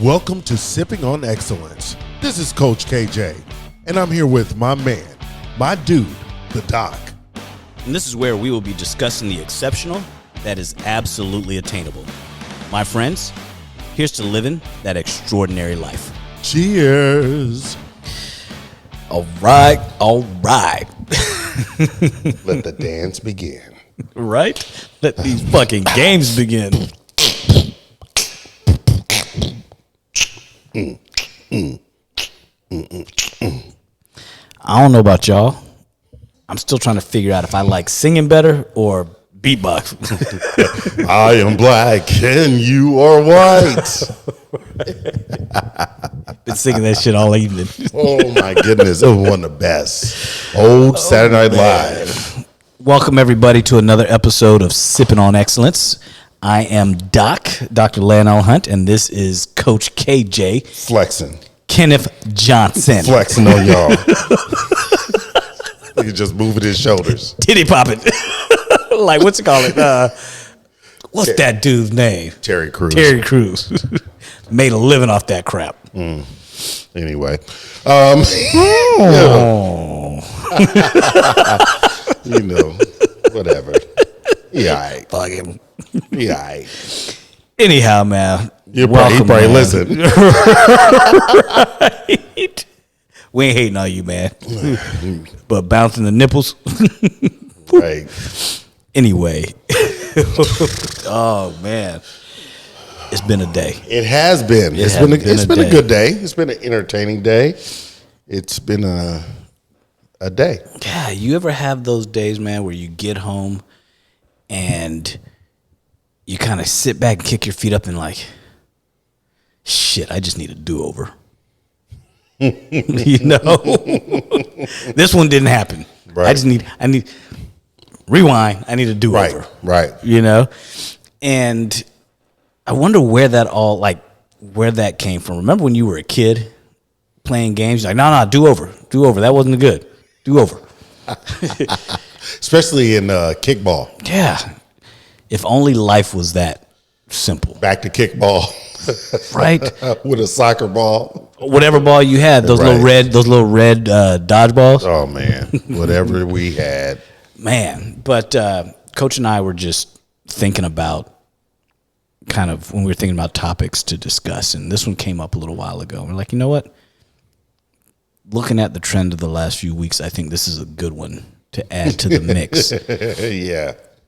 Welcome to Sipping on Excellence. This is Coach KJ, and I'm here with my man, my dude, the Doc. And this is where we will be discussing the exceptional that is absolutely attainable. My friends, here's to living that extraordinary life. Cheers. All right. Let the dance begin. Right? Let these fucking games begin. I don't know about y'all. I'm still trying to figure out if I like singing better or beatbox. I am black and you are white. Been singing that shit all evening. Oh my goodness, it was one of the best. Old Saturday Night Live. Welcome everybody to another episode of Sipping on Excellence. I am Dr. Lionel Hunt, and this is Coach KJ. Flexing. Kenneth Johnson. Flexing on y'all. He's just moving his shoulders. Titty popping. Like, what's it called? What's that dude's name? Terry Crews. Terry Crews. Made a living off that crap. Anyway. You know, whatever. Yeah, Fuck him. yeah. Anyhow, man. He probably listen. Right. We ain't hating on you, man. But bouncing the nipples. Right. Anyway. Oh, man. It's been a day. It has been. It's been a good day. It's been an entertaining day. It's been a day. Yeah, you ever have those days, man, where you get home and you kind of sit back and kick your feet up and like, shit, I just need a do-over. You know? This one didn't happen. Right. I need rewind. I need a do-over. Right. You know? And I wonder where that came from. Remember when you were a kid playing games? You're like, no, do-over. That wasn't good. Do-over. Especially in kickball. Yeah. If only life was that simple. Back to kickball. Right? With a soccer ball. Whatever ball you had, those little red dodgeballs. Oh man. Whatever we had. Man. But Coach and I were just thinking about kind of when we were thinking about topics to discuss, and this one came up a little while ago. We're like, you know what? Looking at the trend of the last few weeks, I think this is a good one to add to the mix.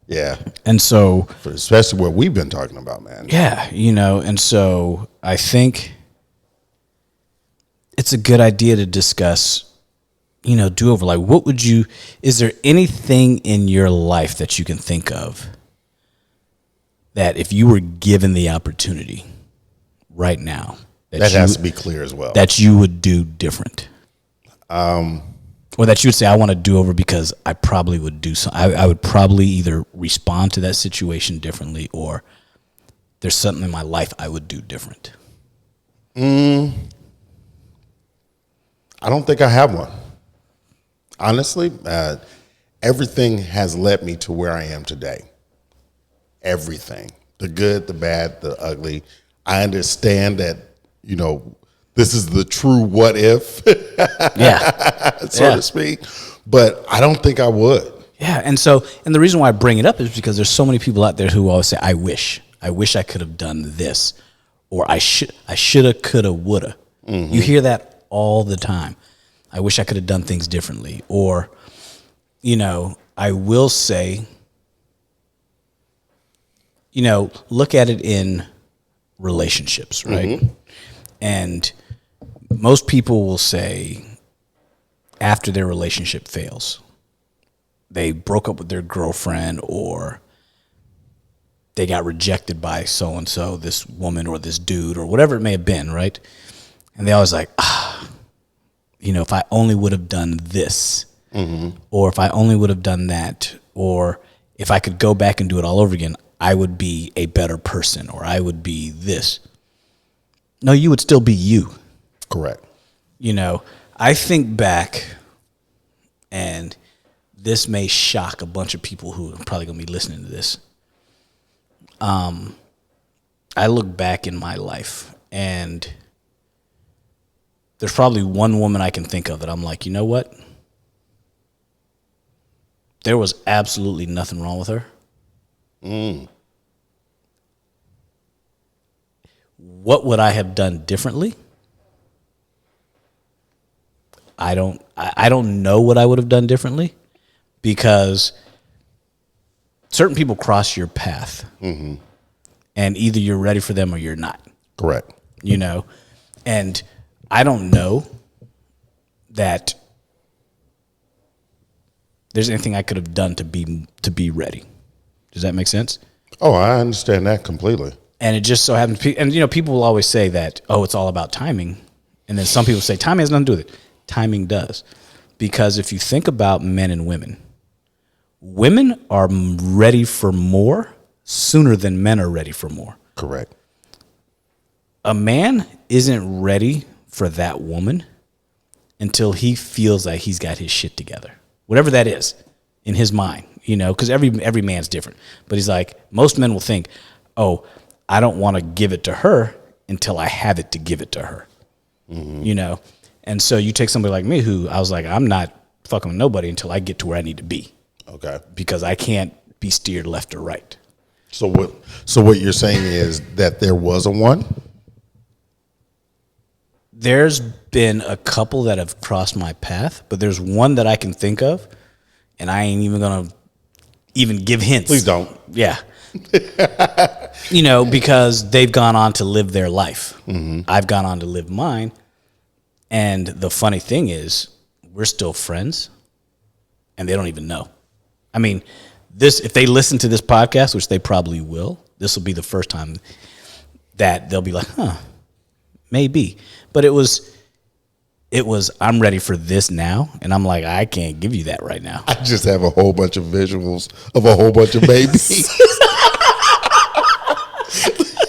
Yeah. And so, especially what we've been talking about, man. Yeah, you know, and so I think it's a good idea to discuss, you know, do-over. Like, is there anything in your life that you can think of that if you were given the opportunity right now, that has to be clear as well, that you would do different? Or that you would say, I want to do over because I probably would do something. I would probably either respond to that situation differently, or there's something in my life I would do different. I don't think I have one. Honestly, everything has led me to where I am today. Everything. The good, the bad, the ugly. I understand that, you know, this is the true what if, so to speak. But I don't think I would. Yeah, and the reason why I bring it up is because there's so many people out there who always say, I wish I could have done this, or I shoulda, coulda, woulda. Mm-hmm. You hear that all the time. I wish I could have done things differently. Or, you know, I will say, you know, look at it in relationships, right? Mm-hmm. And most people will say after their relationship fails, they broke up with their girlfriend, or they got rejected by so-and-so, this woman or this dude or whatever it may have been, right? And they always like, you know, if I only would have done this, or if I only would have done that, or if I could go back and do it all over again, I would be a better person, or I would be this. No, you would still be you. Correct. You know, I think back, and this may shock a bunch of people who are probably going to be listening to this. I look back in my life, And there's probably one woman I can think of that I'm like, you know what? There was absolutely nothing wrong with her. What would I have done differently? I don't know what I would have done differently, because certain people cross your path, and either you're ready for them or you're not. Correct. You know, and I don't know that there's anything I could have done to be ready. Does that make sense? Oh, I understand that completely. And it just so happens, and you know, people will always say that, oh, it's all about timing, and then some people say timing has nothing to do with it. Timing does, because if you think about men and women, women are ready for more sooner than men are ready for more. Correct. A man isn't ready for that woman until he feels like he's got his shit together, whatever that is in his mind, you know, because every man's different. But he's like, most men will think, oh, I don't want to give it to her until I have it to give it to her, you know. And so you take somebody like me, who I was like, I'm not fucking with nobody until I get to where I need to be. Okay. Because I can't be steered left or right. So what you're saying is that there was a one? There's been a couple that have crossed my path, but there's one that I can think of, and I ain't even gonna even give hints. Please don't. Yeah. You know, because they've gone on to live their life. I've gone on to live mine. And the funny thing is, we're still friends, and they don't even know. I mean, if they listen to this podcast, which they probably will, this will be the first time that they'll be like, huh, maybe. But it was, I'm ready for this now. And I'm like, I can't give you that right now. I just have a whole bunch of visuals of a whole bunch of babies.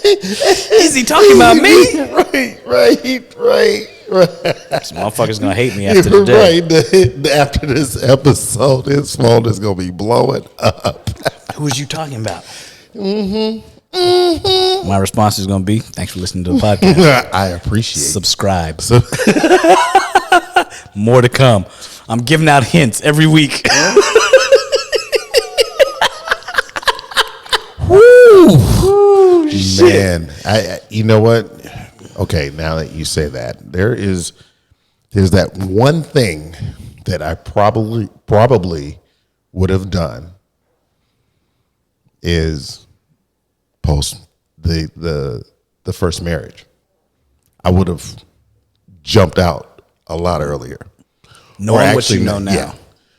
Is he talking about me? Right. This motherfucker's going to hate me after the day. Right. After this episode, his phone is going to be blowing up. Who was you talking about? My response is going to be, thanks for listening to the podcast. I appreciate it. Subscribe. More to come. I'm giving out hints every week. Woo. Man, you know what? Okay, now that you say that, there's that one thing that I probably would have done is post the first marriage. I would have jumped out a lot earlier. Knowing what you know now.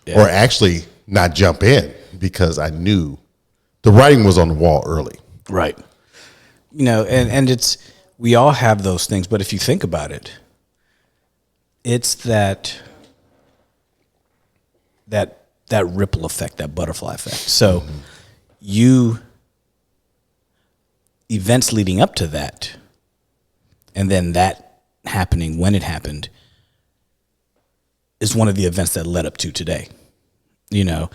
Yeah. Or actually not jump in, because I knew the writing was on the wall early. Right. You know, and we all have those things, but if you think about it, it's that ripple effect, that butterfly effect. So events leading up to that, and then that happening when it happened, is one of the events that led up to today. You know,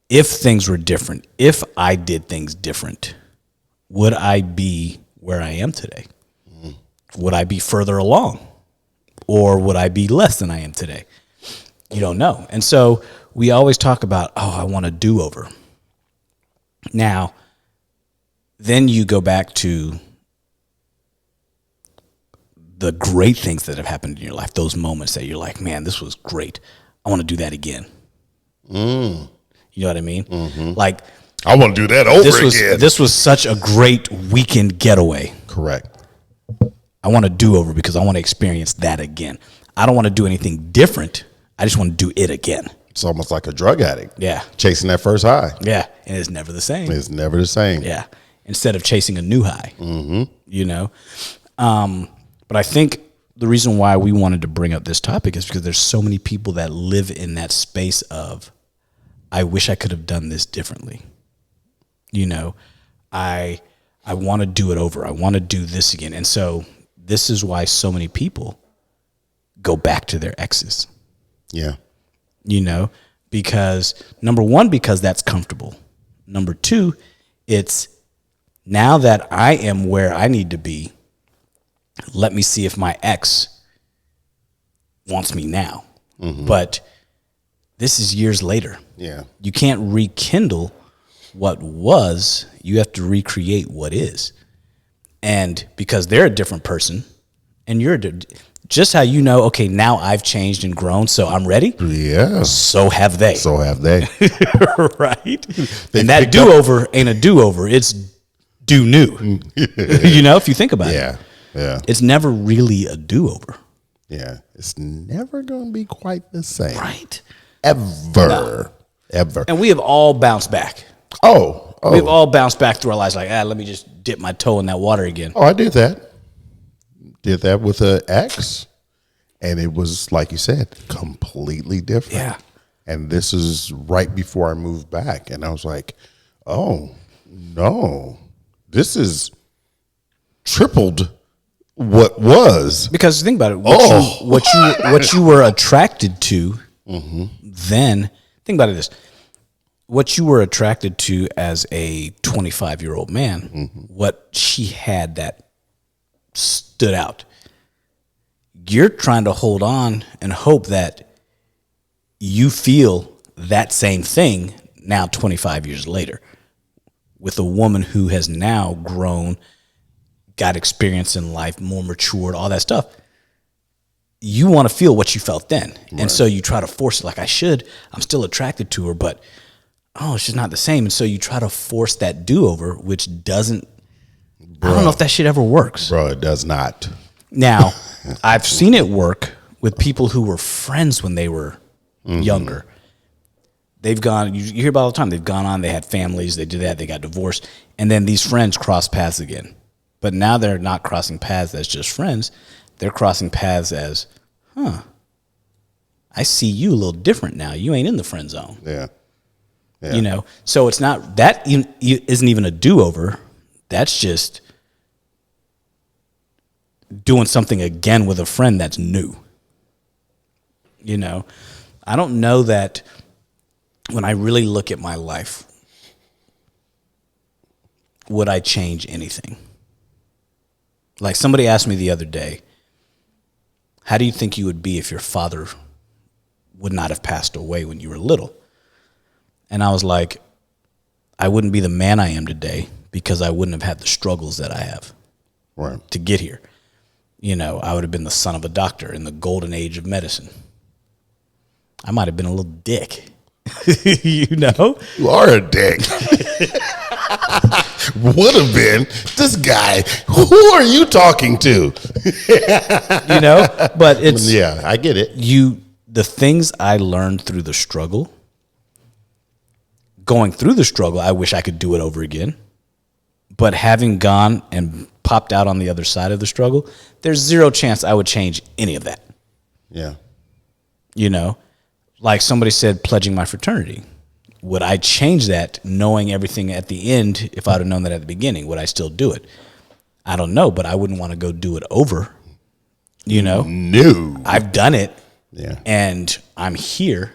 if things were different, if I did things different, would I be where I am today? Would I be further along? Or would I be less than I am today? You don't know. And so we always talk about, oh, I want a do-over. Now, then you go back to the great things that have happened in your life, those moments that you're like, man, this was great. I want to do that again. You know what I mean? Like, I want to do that over again. This was such a great weekend getaway. Correct. I want to do over because I want to experience that again. I don't want to do anything different. I just want to do it again. It's almost like a drug addict. Yeah. Chasing that first high. Yeah. And it's never the same. It's never the same. Yeah. Instead of chasing a new high, you know? But I think the reason why we wanted to bring up this topic is because there's so many people that live in that space of, I wish I could have done this differently. You know, I want to do it over. I want to do this again. And so this is why so many people go back to their exes. Yeah. You know, because number one, because that's comfortable. Number two, it's now that I am where I need to be, let me see if my ex wants me now. But this is years later. Yeah. You can't rekindle what was, you have to recreate what is. And because they're a different person, and just how you know, okay, now I've changed and grown, so I'm ready. Yeah. So have they. So have they. Right? And that do-over ain't a do-over. It's do new. If you think about it. Yeah. Yeah. It's never really a do-over. Yeah. It's never going to be quite the same. Right. Ever. No. Ever. And we have all bounced back. Oh. We've all bounced back through our lives like, let me just dip my toe in that water again. Oh, I did that. Did that with an ex. And it was, like you said, completely different. Yeah. And this is right before I moved back. And I was like, oh, no. This is tripled what was. Because think about it. What you were attracted to then, think about it this. What you were attracted to as a 25-year-old man, what she had that stood out. You're trying to hold on and hope that you feel that same thing now 25 years later with a woman who has now grown, got experience in life, more matured, all that stuff. You want to feel what you felt then. Right. And so you try to force it like I'm still attracted to her, but it's just not the same. And so you try to force that do-over, which doesn't, I don't know if that shit ever works. Bro, it does not. Now, I've seen it work with people who were friends when they were younger. They've gone, you hear about all the time, they've gone on, they had families, they did that, they got divorced, and then these friends cross paths again. But now they're not crossing paths as just friends. They're crossing paths as, I see you a little different now. You ain't in the friend zone. Yeah. Yeah. So it's not, that isn't even a do-over. That's just doing something again with a friend that's new. I don't know that when I really look at my life, would I change anything? Like somebody asked me the other day, how do you think you would be if your father would not have passed away when you were little? And I was like, I wouldn't be the man I am today because I wouldn't have had the struggles that I have to get here. I would have been the son of a doctor in the golden age of medicine. I might have been a little dick. You are a dick. Would have been this guy. Who are you talking to? But it's I get it. The things I learned through the struggle, going through the struggle, I wish I could do it over again. But having gone and popped out on the other side of the struggle, there's zero chance I would change any of that. Yeah. Like somebody said, pledging my fraternity. Would I change that knowing everything at the end? If I'd have known that at the beginning, would I still do it? I don't know, but I wouldn't want to go do it over. No. I've done it. Yeah. And I'm here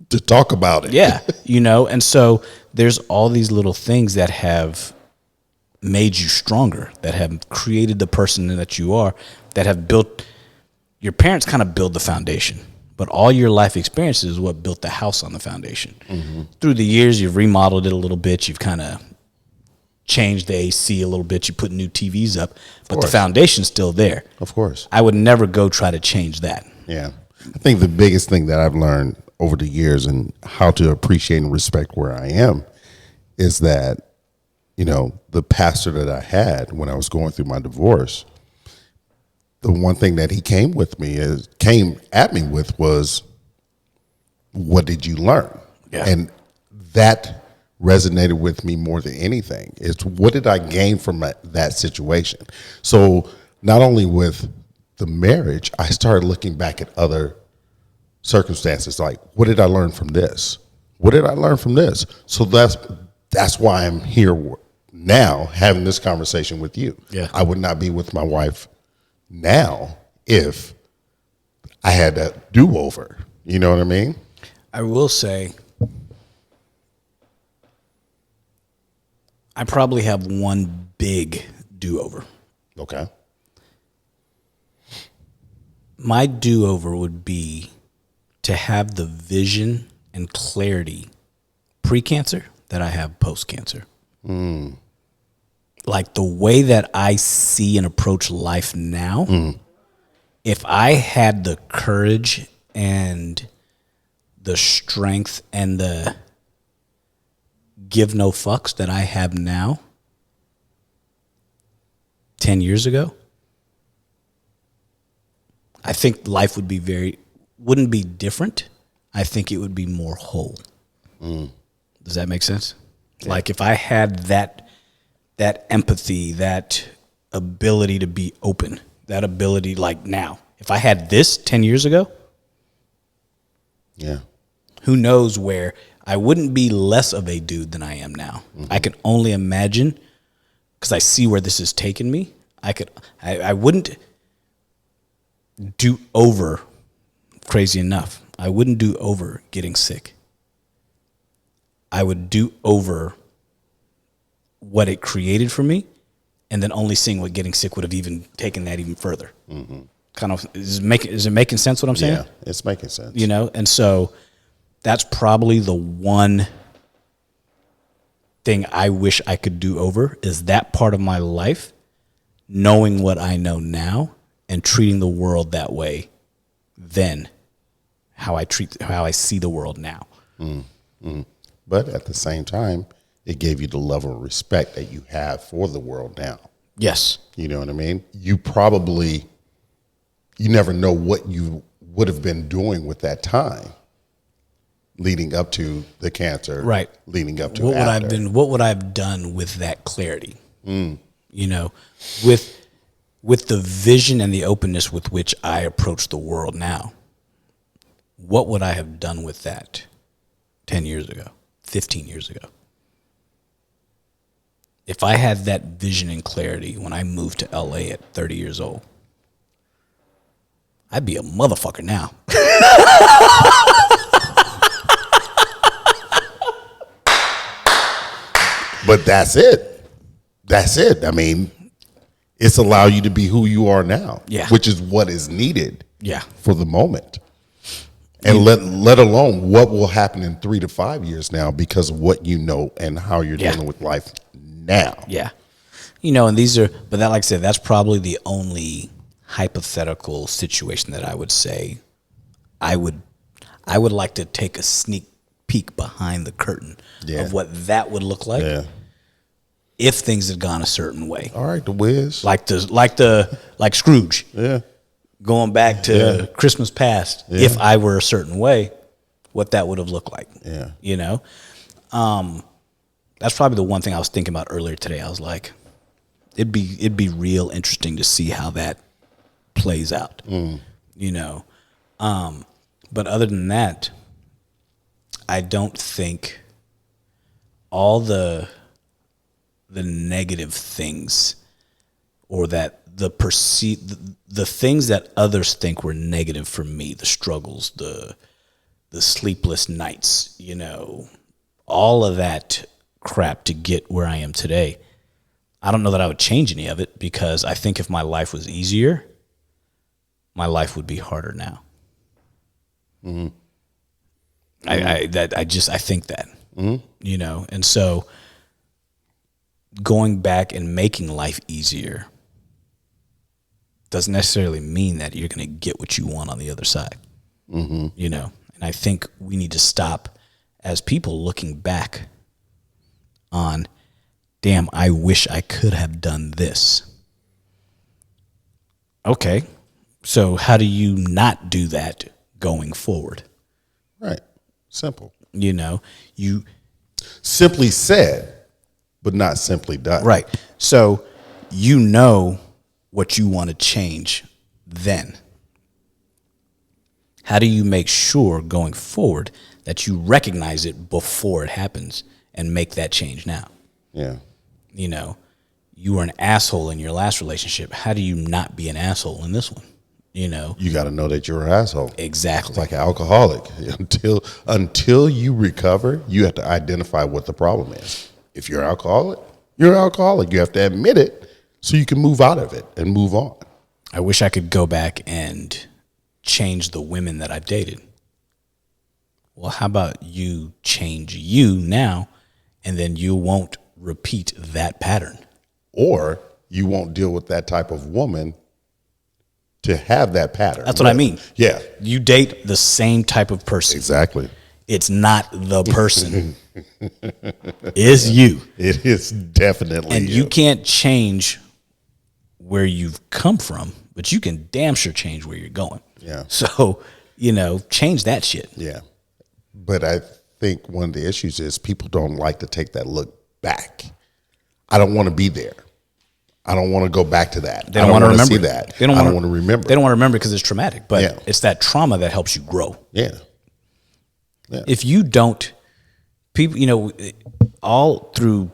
to talk about it. Yeah. And so there's all these little things that have made you stronger, that have created the person that you are, that have built, your parents kind of build the foundation. But all your life experiences is what built the house on the foundation. Through the years, you've remodeled it a little bit. You've kind of changed the AC a little bit. You put new TVs up, but the foundation's still there. Of course. I would never go try to change that. Yeah. I think the biggest thing that I've learned over the years and how to appreciate and respect where I am is that, the pastor that I had when I was going through my divorce, the one thing that he came at me with was, what did you learn? Yeah. And that resonated with me more than anything. It's what did I gain from that situation? So not only with the marriage, I started looking back at other circumstances. Like, what did I learn from this? What did I learn from this? So that's why I'm here now having this conversation with you. Yeah. I would not be with my wife now if I had that do-over. You know what I mean? I will say, I probably have one big do-over. Okay. My do-over would be to have the vision and clarity pre-cancer that I have post-cancer. Like the way that I see and approach life now, if I had the courage and the strength and the give no fucks that I have now 10 years ago, I think life wouldn't be different. I think it would be more whole. Does that make sense? Yeah. Like if I had that empathy, that ability to be open, that ability like now, if I had this 10 years ago, yeah, who knows where I wouldn't be less of a dude than I am now. I can only imagine, because I see where this has taken me. I wouldn't do over, crazy enough, I wouldn't do over getting sick. I would do over what it created for me, and then only seeing what getting sick would have even taken that even further. Kind of, is it making sense what I'm saying? Yeah, it's making sense. You know, and so that's probably the one thing I wish I could do over, is that part of my life, knowing what I know now and treating the world that way then how I see the world now. But at the same time, it gave you the level of respect that you have for the world now. Yes. You know what I mean? You never know what you would have been doing with that time leading up to the cancer, right? Leading up to what would I have done with that clarity? You know, with the vision and the openness with which I approach the world now, what would I have done with that 10 years ago, 15 years ago? If I had that vision and clarity when I moved to LA at 30 years old, I'd be a motherfucker now. But that's it. That's it. I mean, it's allow you to be who you are now, which is what is needed for the moment. And let alone what will happen in 3 to 5 years now because of what you know and how you're dealing with life now. Yeah. You know, and but that, like I said, that's probably the only hypothetical situation that I would say I would like to take a sneak peek behind the curtain of what that would look like if things had gone a certain way. All right, the Wiz. Like Scrooge. Yeah. Going back to Christmas past, if I were a certain way, what that would have looked like. Yeah. You know? That's probably the one thing I was thinking about earlier today. I was like, it'd be real interesting to see how that plays out. You know? But other than that, I don't think all the negative things, or that the things that others think were negative for me, the struggles, the sleepless nights, you know, all of that crap to get where I am today, I don't know that I would change any of it, because I think if my life was easier, my life would be harder now. I think that, you know, and so going back and making life easier doesn't necessarily mean that you're going to get what you want on the other side, you know, and I think we need to stop as people looking back on, damn, I wish I could have done this. Okay, so how do you not do that going forward? Right. Simple. You know, you simply said, but not simply done. Right. So you know what you want to change then. How do you make sure going forward that you recognize it before it happens and make that change now? Yeah. You know, you were an asshole in your last relationship. How do you not be an asshole in this one? You know, you got to know that you're an asshole. Exactly. It's like an alcoholic. Until you recover, you have to identify what the problem is. If you're an alcoholic, you're an alcoholic. You have to admit it so you can move out of it and move on. I wish I could go back and change the women that I've dated. Well, how about you change you now, and then you won't repeat that pattern? Or you won't deal with that type of woman to have that pattern. That's what I mean. Yeah. You date the same type of person. Exactly. It's not the person. It's you. It is definitely And you can't change where you've come from, but you can damn sure change where you're going. Yeah. So, change that shit. Yeah. But I think one of the issues is people don't like to take that look back. I don't want to be there. I don't want to go back to that. They don't want to remember see that. They don't want to remember. They don't want to remember because it's traumatic, but Yeah. it's that trauma that helps you grow. Yeah. If you don't, people, all through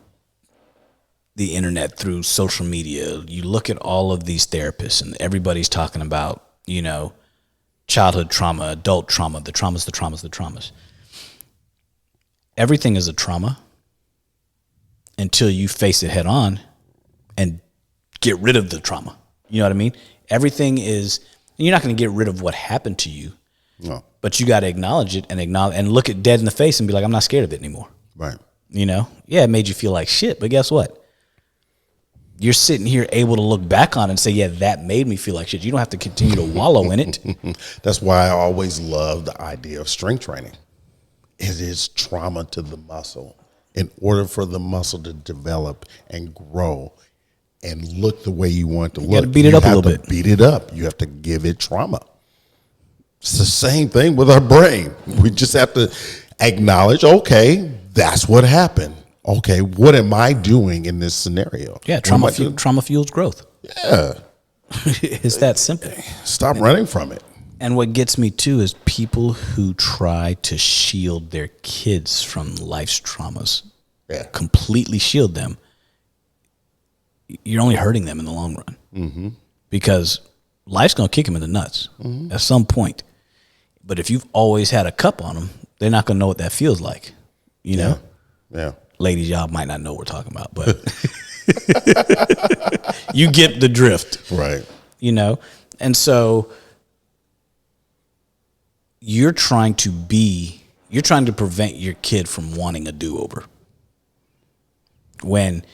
the internet, through social media, you look at all of these therapists and everybody's talking about, childhood trauma, adult trauma, the traumas. Everything is a trauma until you face it head on and get rid of the trauma. You know what I mean? Everything is, and you're not going to get rid of what happened to you. No. But you got to acknowledge it and look it dead in the face and be like, I'm not scared of it anymore. Right. Yeah, it made you feel like shit, but guess what? You're sitting here able to look back on it and say, yeah, that made me feel like shit. You don't have to continue to wallow in it. That's why I always love the idea of strength training. It is trauma to the muscle. In order for the muscle to develop and grow and look the way you want it to look, gotta beat it up a little bit. Beat it up. You have to give it trauma. It's the same thing with our brain. We just have to acknowledge, okay, that's what happened. Okay, what am I doing in this scenario? Yeah, trauma fuels growth. Yeah. It's that simple. Stop running from it. And what gets me too is people who try to shield their kids from life's traumas. Yeah. Completely shield them. You're only hurting them in the long run. Mm-hmm. Because life's going to kick them in the nuts at some point. But if you've always had a cup on them, they're not going to know what that feels like. You know? Yeah. Ladies, y'all might not know what we're talking about, but you get the drift. Right. And so you're trying to prevent your kid from wanting a do-over. When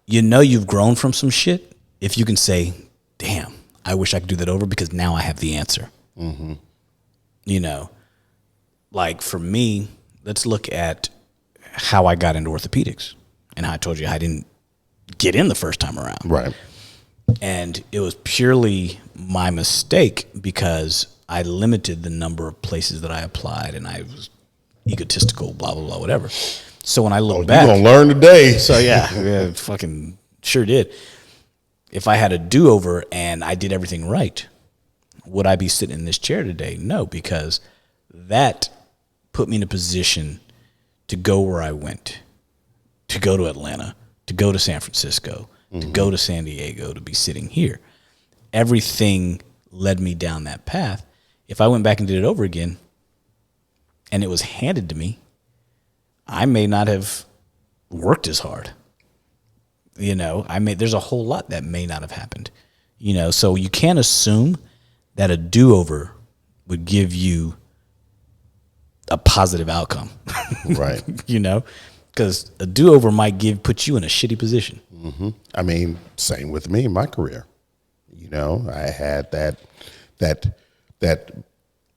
you've grown from some shit, if you can say, damn, I wish I could do that over because now I have the answer. Mm-hmm. Like for me, let's look at how I got into orthopedics and how I told you I didn't get in the first time around. Right. And it was purely my mistake because I limited the number of places that I applied and I was egotistical, blah, blah, blah, whatever. So when I look back. You're going to learn today. So yeah, fucking sure did. If I had a do-over and I did everything right, would I be sitting in this chair today? No, because that put me in a position to go where I went, to go to Atlanta, to go to San Francisco, to go to San Diego, to be sitting here. Everything led me down that path. If I went back and did it over again and it was handed to me, I may not have worked as hard. There's a whole lot that may not have happened. So you can't assume that a do-over would give you a positive outcome. Right. Because a do-over might put you in a shitty position. Mm-hmm. I mean, same with me in my career. I had that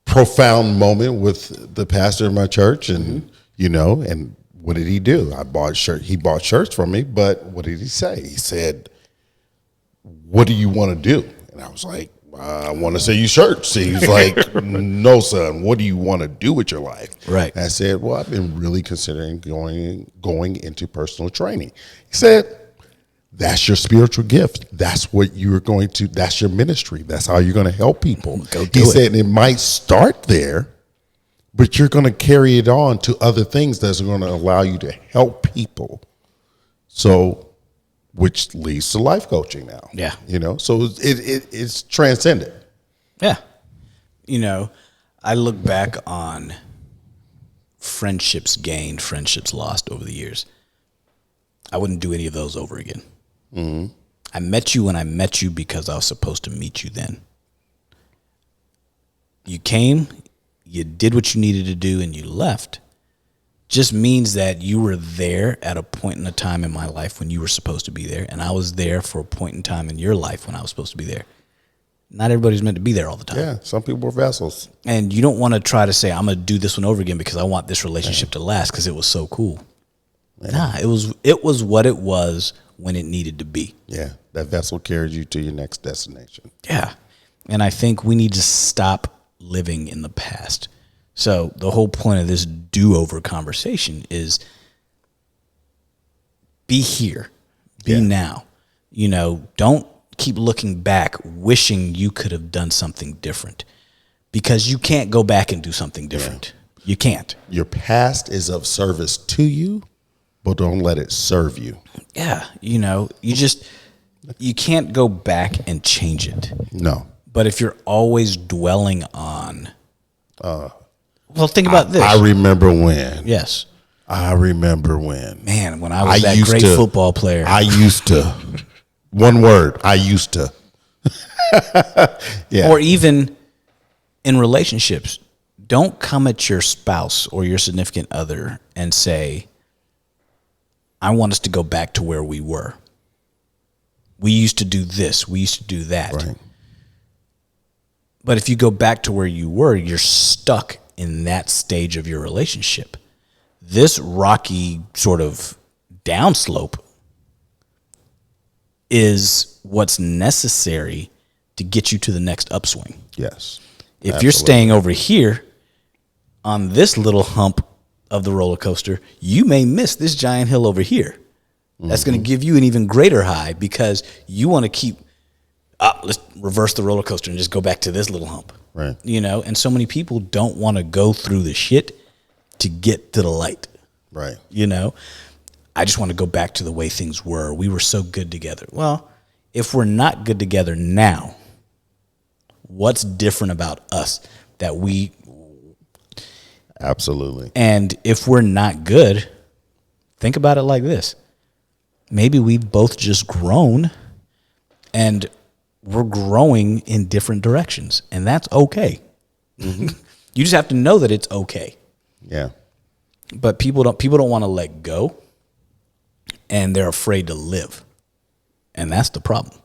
profound moment with the pastor of my church, and and what did he do? He bought shirts from me, but what did he say? He said, "What do you want to do?" And I was like, I want to sell you shirts. He's like, no, son, what do you want to do with your life? Right. And I said, well, I've been really considering going into personal training. He said, that's your spiritual gift. That's what you're going to, that's your ministry. That's how you're going to help people. He said, it might start there, but you're going to carry it on to other things that's going to allow you to help people. So, which leads to life coaching now. Yeah. So it's transcendent. Yeah. I look back on friendships gained, friendships lost over the years. I wouldn't do any of those over again. Mm-hmm. I met you when I met you because I was supposed to meet you then. you came, you did what you needed to do, and you left, just means that you were there at a point in a time in my life when you were supposed to be there, and I was there for a point in time in your life when I was supposed to be there. Not everybody's meant to be there all the time. Yeah, some people are vessels. And you don't want to try to say, I'm going to do this one over again because I want this relationship to last because it was so cool. Yeah. Nah, it was what it was when it needed to be. Yeah, that vessel carries you to your next destination. Yeah. And I think we need to stop living in the past. So the whole point of this do-over conversation is be here, be now. You know, don't keep looking back, wishing you could have done something different, because you can't go back and do something different. Yeah. You can't. Your past is of service to you, but don't let it serve you. Yeah. You know, you can't go back and change it. No. But if you're always dwelling on, well, think about this. I remember when. Yes. I remember when. Man, when I was that great football player. I used to. One word. I used to. Yeah. Or even in relationships, don't come at your spouse or your significant other and say, I want us to go back to where we were. We used to do this. We used to do that. Right. But if you go back to where you were, you're stuck in that stage of your relationship. This rocky sort of downslope is what's necessary to get you to the next upswing. Yes. If Absolutely. You're staying over here on this little hump of the roller coaster, you may miss this giant hill over here. That's going to give you an even greater high because you want to keep, let's reverse the roller coaster and just go back to this little hump. Right. You know, and so many people don't want to go through the shit to get to the light. Right. You know, I just want to go back to the way things were. We were so good together. Well, if we're not good together now, what's different about us that we... Absolutely. And if we're not good, think about it like this. Maybe we've both just grown and we're growing in different directions, and that's okay. Mm-hmm. You just have to know that it's okay. Yeah. But people don't want to let go, and they're afraid to live. And that's the problem.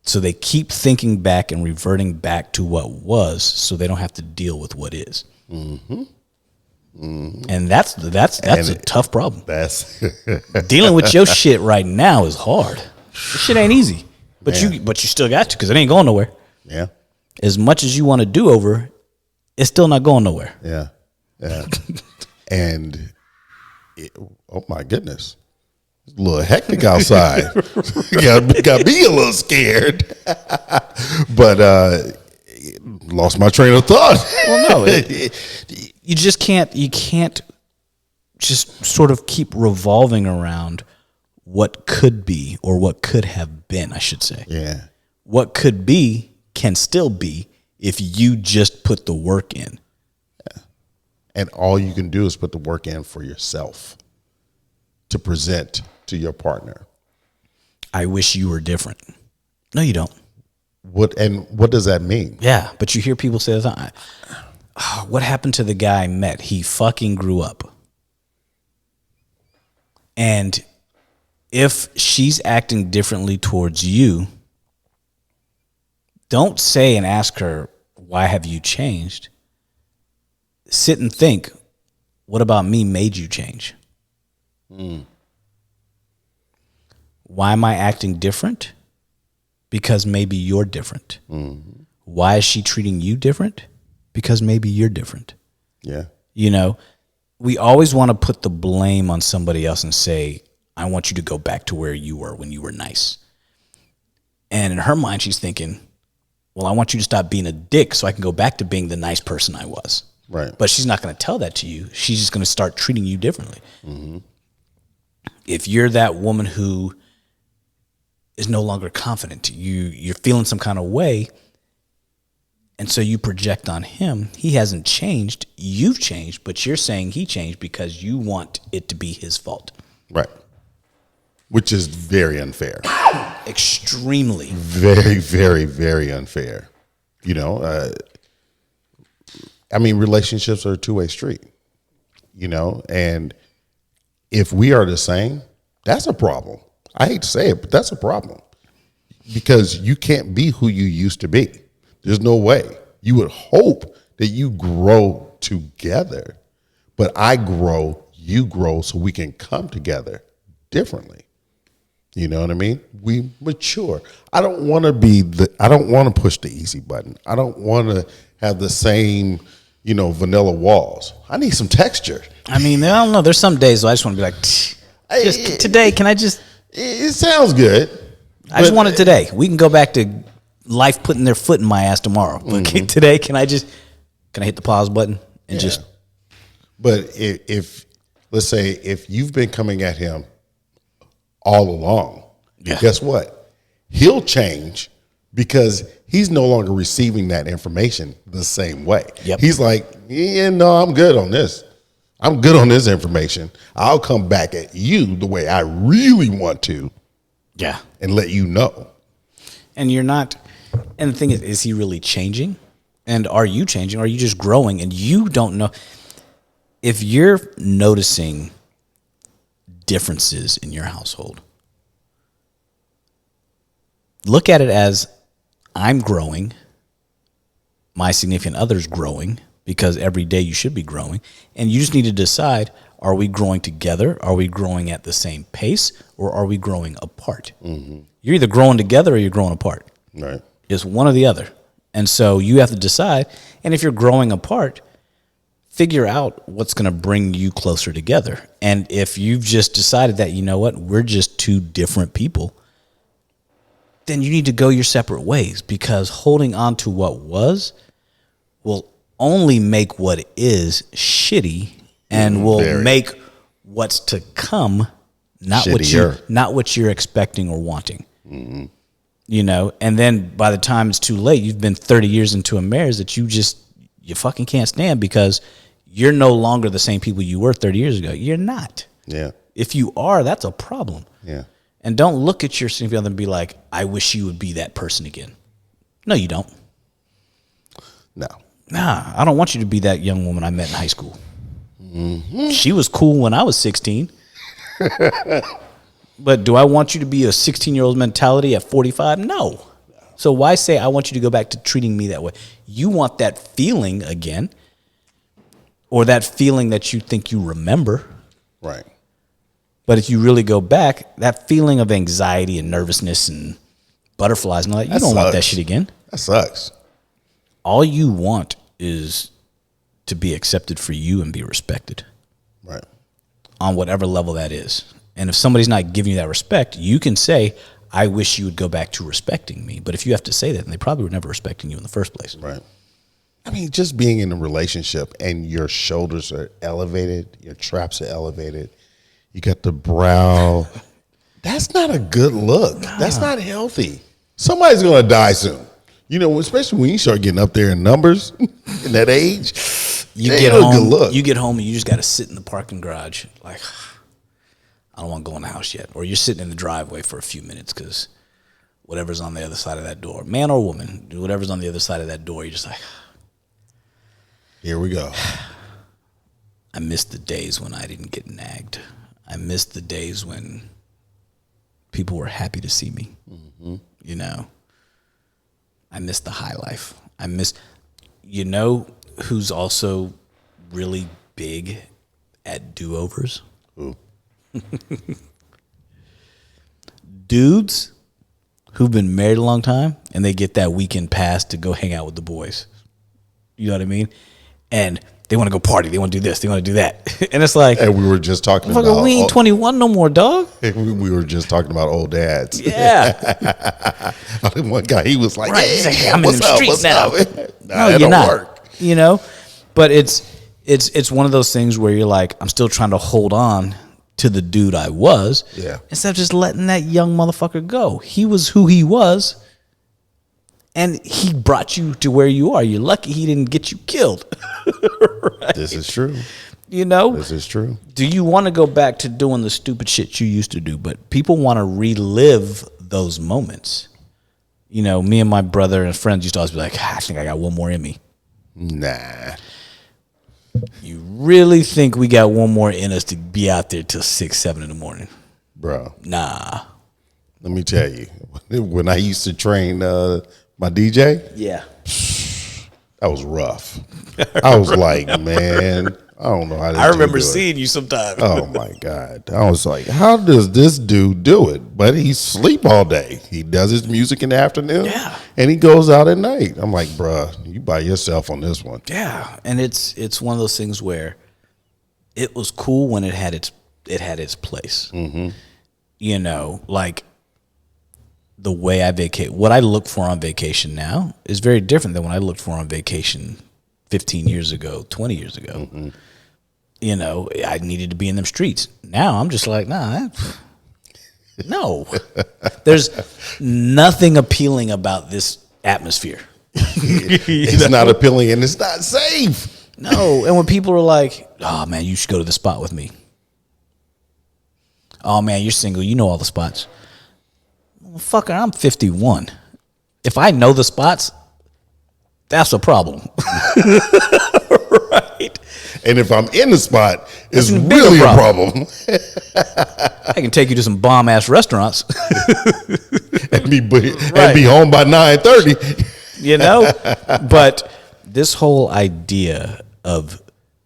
So they keep thinking back and reverting back to what was so they don't have to deal with what is. Mm-hmm. Mm-hmm. And that's a tough problem. That's dealing with your shit right now is hard. This shit ain't easy, but you still got to, because it ain't going nowhere. Yeah. As much as you want to do over, it's still not going nowhere. Yeah. Yeah. And oh my goodness, it's a little hectic outside. got me a little scared, but lost my train of thought. Well, no. You just can't. You can't just sort of keep revolving around what could be or what could have been, I should say. Yeah. What could be can still be if you just put the work in. Yeah. And all you can do is put the work in for yourself to present to your partner. I wish you were different. No, you don't. What does that mean? Yeah, but you hear people say, what happened to the guy I met? He fucking grew up. And if she's acting differently towards you, don't say and ask her, why have you changed? Sit and think, what about me made you change? Why am I acting different? Because maybe you're different. Mm-hmm. Why is she treating you different? Because maybe you're different. Yeah. You know, we always want to put the blame on somebody else and say, I want you to go back to where you were when you were nice. And in her mind, she's thinking, well, I want you to stop being a dick so I can go back to being the nice person I was. Right. But she's not going to tell that to you. She's just going to start treating you differently. Mm-hmm. If you're that woman who is no longer confident, you're feeling some kind of way, and so you project on him. He hasn't changed. You've changed, but you're saying he changed because you want it to be his fault. Right. Which is very unfair. Extremely. Very, very, very unfair. You know, I mean, relationships are a two-way street, and if we are the same, that's a problem. I hate to say it, but that's a problem because you can't be who you used to be. There's no way. You would hope that you grow together, but I grow, you grow, so we can come together differently. You know what I mean? We mature. I don't want to push the easy button. I don't want to have the same, vanilla walls. I need some texture. I mean, I don't know. There's some days I just want to be like, today, can I just? It sounds good. I just want it today. We can go back to life putting their foot in my ass tomorrow. But today, can I hit the pause button and just? But if let's say if you've been coming at him all along, guess what? He'll change because he's no longer receiving that information the same way. Yep. He's like, no, I'm good on this. I'm good on this information. I'll come back at you the way I really want to. Yeah. And let you know. And you're not, and the thing is he really changing? And are you changing? Or are you just growing and you don't know? If you're noticing differences in your household, look at it as I'm growing, my significant other's growing, because every day you should be growing, and you just need to decide, are we growing together? Are we growing at the same pace, or are we growing apart? Mm-hmm. You're either growing together or you're growing apart. Right. It's one or the other. And so you have to decide, and if you're growing apart, figure out what's going to bring you closer together. And if you've just decided that, you know what, we're just two different people, then you need to go your separate ways, because holding on to what was will only make what is shitty and will make what's to come not what you're expecting or wanting. Mm-hmm. And then by the time it's too late, you've been 30 years into a marriage that you fucking can't stand, because you're no longer the same people you were 30 years ago. You're not. Yeah. If you are, that's a problem. Yeah. And don't look at your significant other and be like, I wish you would be that person again. No, you don't. No. Nah, I don't want you to be that young woman I met in high school. Mm-hmm. She was cool when I was 16. But do I want you to be a 16-year-old mentality at 45? No. So why say I want you to go back to treating me that way? You want that feeling again, or that feeling that you think you remember. Right. But if you really go back, that feeling of anxiety and nervousness and butterflies and all that, you don't want that shit again. That sucks. All you want is to be accepted for you and be respected. Right. On whatever level that is. And if somebody's not giving you that respect, you can say, I wish you would go back to respecting me. But if you have to say that, then they probably were never respecting you in the first place. Right. I mean, just being in a relationship and your shoulders are elevated, your traps are elevated, you got the brow. That's not a good look. Nah. That's not healthy. Somebody's going to die soon. Especially when you start getting up there in numbers in that age. You get home and you just got to sit in the parking garage like, I don't want to go in the house yet. Or you're sitting in the driveway for a few minutes because whatever's on the other side of that door, man or woman, whatever's on the other side of that door, you're just like, here we go. I miss the days when I didn't get nagged. I miss the days when people were happy to see me. Mm-hmm. I miss the high life. I miss, who's also really big at do-overs? Ooh. Dudes who've been married a long time and they get that weekend pass to go hang out with the boys. You know what I mean? And they want to go party. They want to do this. They want to do that. And it's like, and we were just talking about, we ain't 21 no more, dog. We were just talking about old dads. Yeah. One guy, he was like, right. Hey, I'm in the streets now. No, you're not. Work. But it's one of those things where you're like, I'm still trying to hold on to the dude I was. Yeah. Instead of just letting that young motherfucker go. He was who he was. And he brought you to where you are. You're lucky he didn't get you killed. Right? This is true. This is true. Do you want to go back to doing the stupid shit you used to do? But people want to relive those moments. Me and my brother and friends used to always be like, I think I got one more in me. Nah. You really think we got one more in us to be out there till 6, 7 in the morning? Bro, Nah. let me tell you, when I used to train my DJ, Yeah. that was rough. I was like, man, I don't know how this I remember dude do it. seeing you sometime. Oh my God. I was like, how does this dude do it? But he sleep all day. He does his music in the afternoon. Yeah. And he goes out at night. I'm like, bruh, you by yourself on this one. Yeah. And it's one of those things where it was cool when it had its place. Mm-hmm. You know, like the way I vacate, what I look for on vacation now is very different than what I looked for on vacation 15 years ago, 20 years ago. Mm-hmm. You know, I needed to be in them streets. Now I'm just like, no. There's nothing appealing about this atmosphere. It's not appealing and it's not safe. No. And when people are like, oh man, you should go to the spot with me. Oh man, you're single. You know all the spots. Fucker, I'm 51. If I know the spots, that's a problem. Right? And if I'm in the spot, it's really a problem. I can take you to some bomb ass restaurants and be home by 9:30. You know? But this whole idea of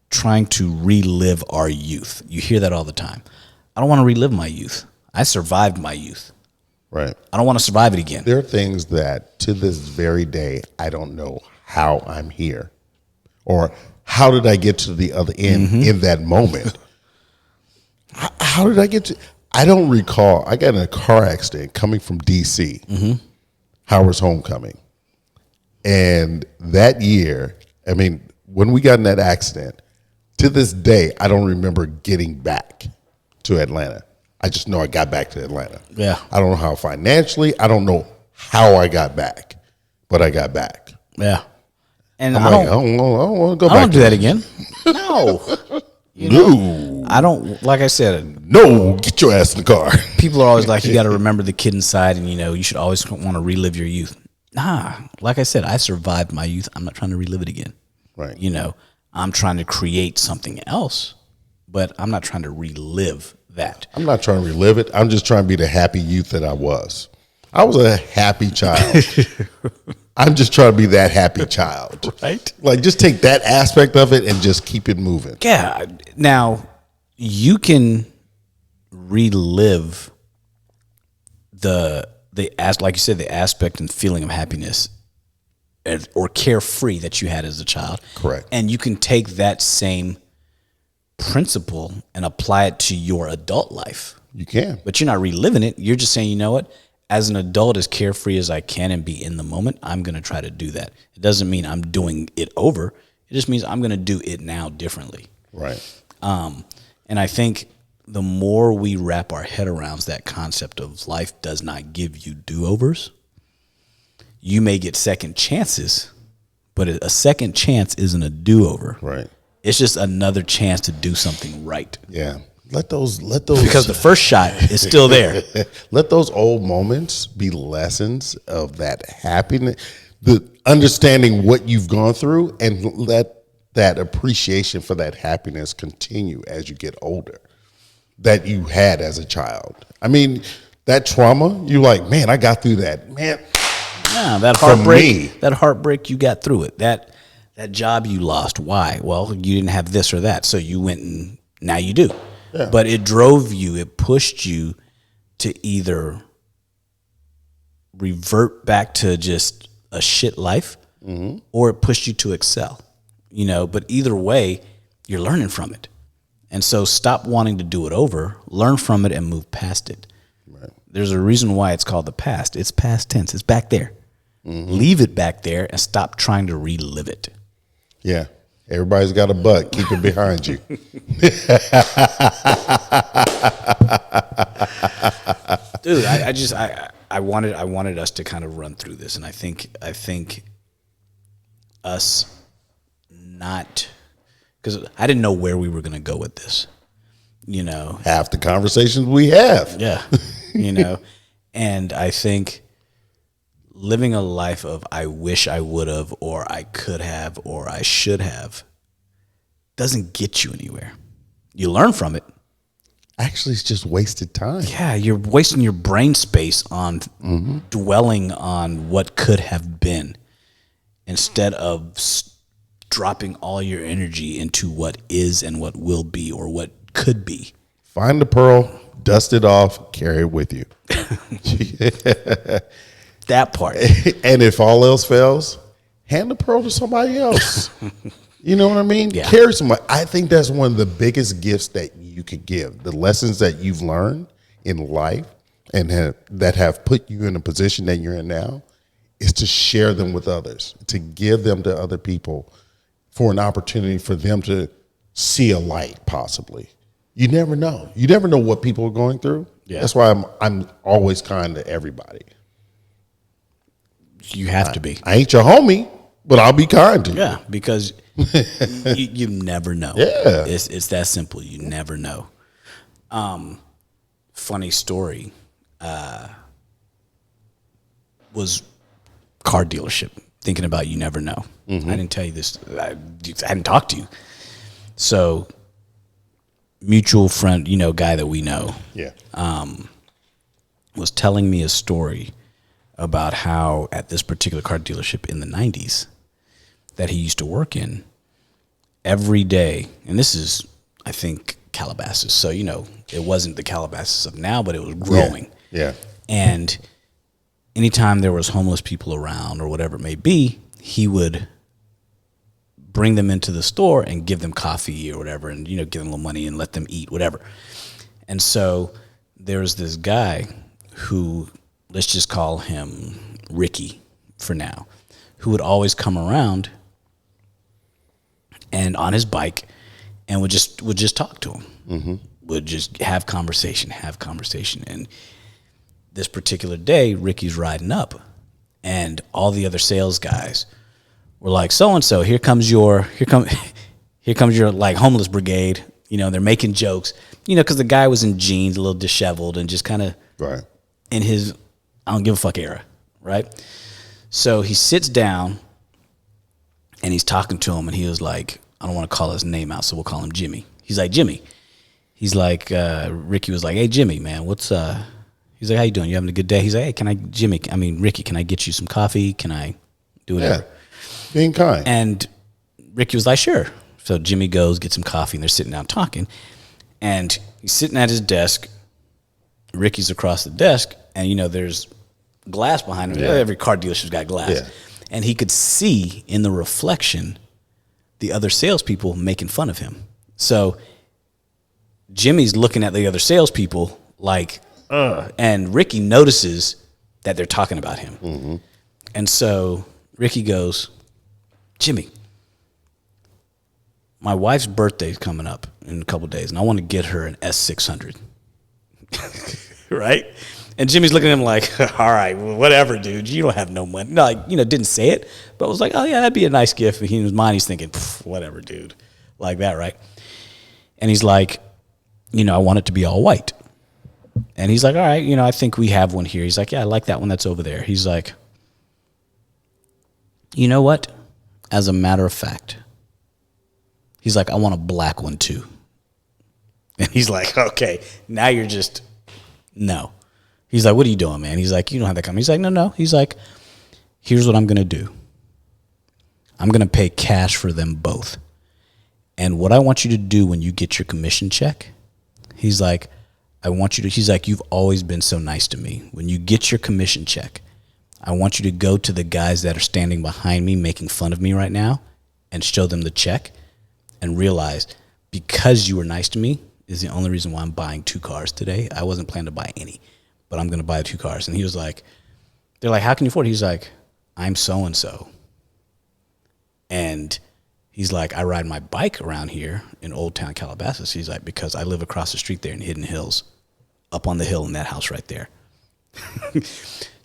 trying to relive our youth, you hear that all the time. I don't want to relive my youth. I survived my youth. Right. I don't want to survive it again. There are things that to this very day, I don't know how I'm here or how did I get to the other end in that moment? How did I get to? I don't recall. I got in a car accident coming from D.C., Howard's Homecoming. And that year, I mean, when we got in that accident, to this day, I don't remember getting back to Atlanta. I just know I got back to Atlanta. Yeah. I don't know how financially. I don't know how I got back, but I got back. Yeah. And I don't want to go back. I don't do that again. No. No. I don't, like I said, No, get your ass in the car. people are always like, you got to remember the kid inside and, you should always want to relive your youth. Nah. Like I said, I survived my youth. I'm not trying to relive it again. Right. I'm trying to create something else, but I'm not trying to relive that. I'm not trying to relive it. I'm just trying to be the happy youth that I was. I was a happy child. I'm just trying to be that happy child. Right. Like, just take that aspect of it and just keep it moving. Yeah. Now, you can relive like you said, the aspect and feeling of happiness or carefree that you had as a child. Correct. And you can take that same principle and apply it to your adult life. You can. But you're not reliving it. You're just saying, you know what? As an adult, as carefree as I can and be in the moment, I'm going to try to do that. It doesn't mean I'm doing it over. It just means I'm going to do it now differently. Right. And I think the more we wrap our head around that concept of life does not give you do-overs, you may get second chances, but a second chance isn't a do-over. Right. It's just another chance to do something right. Yeah. Let those Because the first shot is still there. Let those old moments be lessons of that happiness, the understanding what you've gone through, and let that appreciation for that happiness continue as you get older that you had as a child. I mean, that trauma, you're like, man, I got through that. Man, yeah, that heartbreak, you got through it. That job you lost, why? Well, you didn't have this or that, so you went and now you do. Yeah. But it drove you, it pushed you to either revert back to just a shit life, or it pushed you to excel. But either way, you're learning from it. And so stop wanting to do it over, learn from it and move past it. Right. There's a reason why it's called the past. It's past tense. It's back there. Leave it back there and stop trying to relive it. Yeah. Everybody's got a butt. Keep it behind you. Dude, I wanted us to kind of run through this, and I think us not, because I didn't know where we were going to go with this. Half the conversations we have. Yeah. And I think living a life of I wish I would have, or I could have, or I should have, doesn't get you anywhere. You learn from it. Actually, it's just wasted time. Yeah, you're wasting your brain space on dwelling on what could have been instead of dropping all your energy into what is and what will be or what could be. Find the pearl, dust it off, carry it with you. That part. And if all else fails, hand the pearl to somebody else. You know what I mean? Yeah. Carry somebody. I think that's one of the biggest gifts that you could give. The lessons that you've learned in life and that have put you in a position that you're in now is to share them with others, to give them to other people for an opportunity for them to see a light possibly. You never know. You never know what people are going through. Yeah. That's why I'm always kind to everybody. You have to be. I ain't your homie, but I'll be kind to you. Yeah, because you never know. Yeah. It's that simple. You never know. Funny story was car dealership. Thinking about you never know. I didn't tell you this. I hadn't talked to you. So mutual friend, guy that we know, Yeah. was telling me a story about how at this particular car dealership in the 90s that he used to work in, every day, and this is, I think, Calabasas. So, it wasn't the Calabasas of now, but it was growing. Yeah. And anytime there was homeless people around or whatever it may be, he would bring them into the store and give them coffee or whatever and, give them a little money and let them eat, whatever. And so there was this guy who, let's just call him Ricky for now, who would always come around and on his bike and would just talk to him, would just have conversation. And this particular day, Ricky's riding up, and all the other sales guys were like, "So-and-so, here comes your like homeless brigade." They're making jokes, because the guy was in jeans, a little disheveled, and just kind of Right. in his I don't give a fuck era, right? So he sits down and he's talking to him, and he was like, I don't want to call his name out, so we'll call him Jimmy. He's like, Jimmy. He's like, Ricky was like, hey, Jimmy, man, what's he's like, how you doing? You having a good day? He's like, hey, Ricky, can I get you some coffee? Can I do whatever? Yeah. Being kind. And Ricky was like, sure. So Jimmy goes, gets some coffee, and they're sitting down talking. And he's sitting at his desk. Ricky's across the desk, and, there's glass behind him. Yeah. Every car dealership's got glass. Yeah. And he could see in the reflection the other salespeople making fun of him. So Jimmy's looking at the other salespeople like, and Ricky notices that they're talking about him. And so Ricky goes, Jimmy, my wife's birthday's coming up in a couple of days, and I want to get her an S600. Right? And Jimmy's looking at him like, all right, well, whatever, dude. You don't have no money. No, didn't say it, but was like, oh, yeah, that'd be a nice gift. And in his mind, he's thinking, whatever, dude. Like that, right? And he's like, I want it to be all white. And he's like, all right, I think we have one here. He's like, yeah, I like that one that's over there. He's like, you know what? As a matter of fact, he's like, I want a black one too. And he's like, okay, now you're just, no. He's like, what are you doing, man? He's like, you don't have that coming. He's like, no. He's like, here's what I'm going to do. I'm going to pay cash for them both. And what I want you to do when you get your commission check, he's like, he's like, you've always been so nice to me. When you get your commission check, I want you to go to the guys that are standing behind me making fun of me right now and show them the check and realize because you were nice to me is the only reason why I'm buying 2 cars today. I wasn't planning to buy any, but I'm going to buy 2 cars. And he was like, they're like, how can you afford it? He's like, I'm so-and-so. And he's like, I ride my bike around here in Old Town Calabasas. He's like, because I live across the street there in Hidden Hills, up on the hill in that house right there.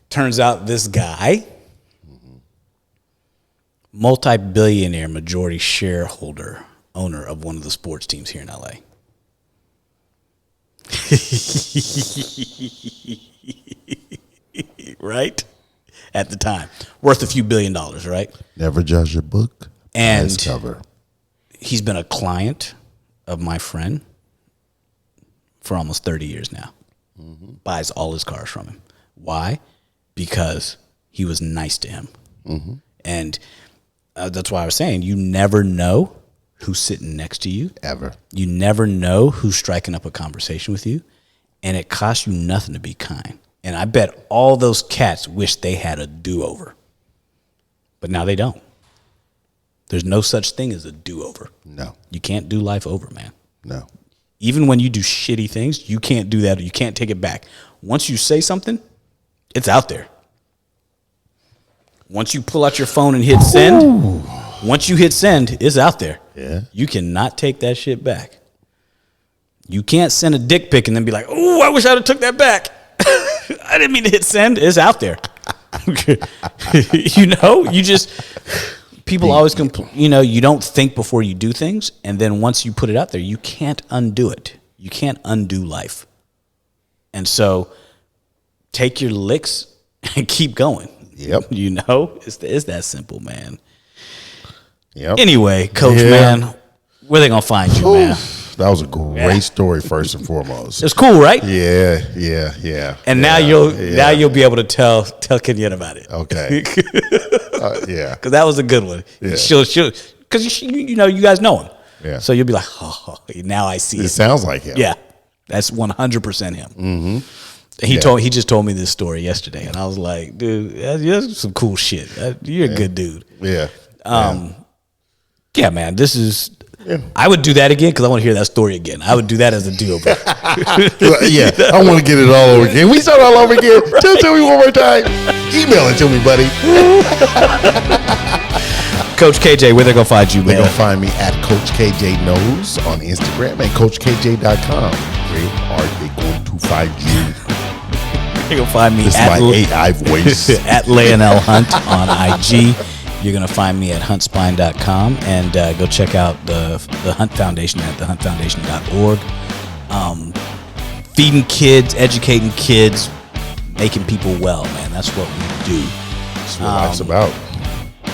Turns out this guy, multi-billionaire majority shareholder, owner of one of the sports teams here in LA. Right? At the time. Worth a few $1 billion, right? Never judge a book by And its cover. he's been a client of my friend for almost 30 years now. Buys all his cars from him. Why? Because he was nice to him. And that's why I was saying, you never know who's sitting next to you. Ever. You never know who's striking up a conversation with you. And it costs you nothing to be kind. And I bet all those cats wish they had a do-over. But now they don't. There's no such thing as a do-over. No. You can't do life over, man. No. Even when you do shitty things, you can't do that. You can't take it back. Once you say something, it's out there. Once you pull out your phone and hit send, once you hit send, it's out there. Yeah. You cannot take that shit back. You can't send a dick pic and then be like, oh, I wish I'd have took that back. I didn't mean to hit send. It's out there. You just, people always you don't think before you do things. And then once you put it out there, you can't undo it. You can't undo life. And so take your licks and keep going. Yep. It's that simple, man. Yep. Anyway, Coach, man, where they going to find you, man? That was a great story, first and foremost. It's cool, right? Yeah. And now you'll be able to tell Kenyatta about it. Okay. Yeah. Because that was a good one. Yeah. She'll because you guys know him. Yeah. So you'll be like, oh, now I see it. It sounds like him. Yeah, that's 100% him. Mm-hmm. He just told me this story yesterday, and I was like, dude, that's some cool shit. You're a good dude. Yeah. Yeah, man. This is. Yeah. I would do that again because I want to hear that story again. I would do that as a do-over. Yeah, I want to get it all over again. We start all over again. Tell me one more time. Email it to me, buddy. Coach KJ, where they gonna find you, man? They're gonna find me at Coach KJ Knows on Instagram and CoachKJ.com. Where are they going to find you? You're gonna find me This is my AI voice. at Leonel Hunt on IG. You're going to find me at huntspine.com and go check out the Hunt Foundation at thehuntfoundation.org. Feeding kids, educating kids, making people well, man. That's what we do. That's what life's about.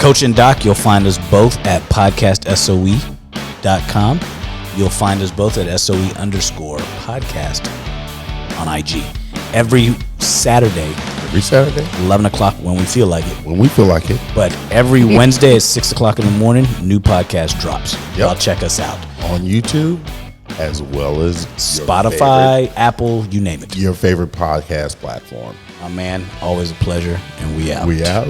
Coach and Doc, you'll find us both at podcastsoe.com. You'll find us both at SOE_podcast on IG. Every Saturday, 11 o'clock when we feel like it. When we feel like it. But every Wednesday at 6 o'clock in the morning, new podcast drops. Yep. Y'all check us out. On YouTube, as well as Spotify, Apple, you name it. Your favorite podcast platform. My man, always a pleasure, and we out. We out.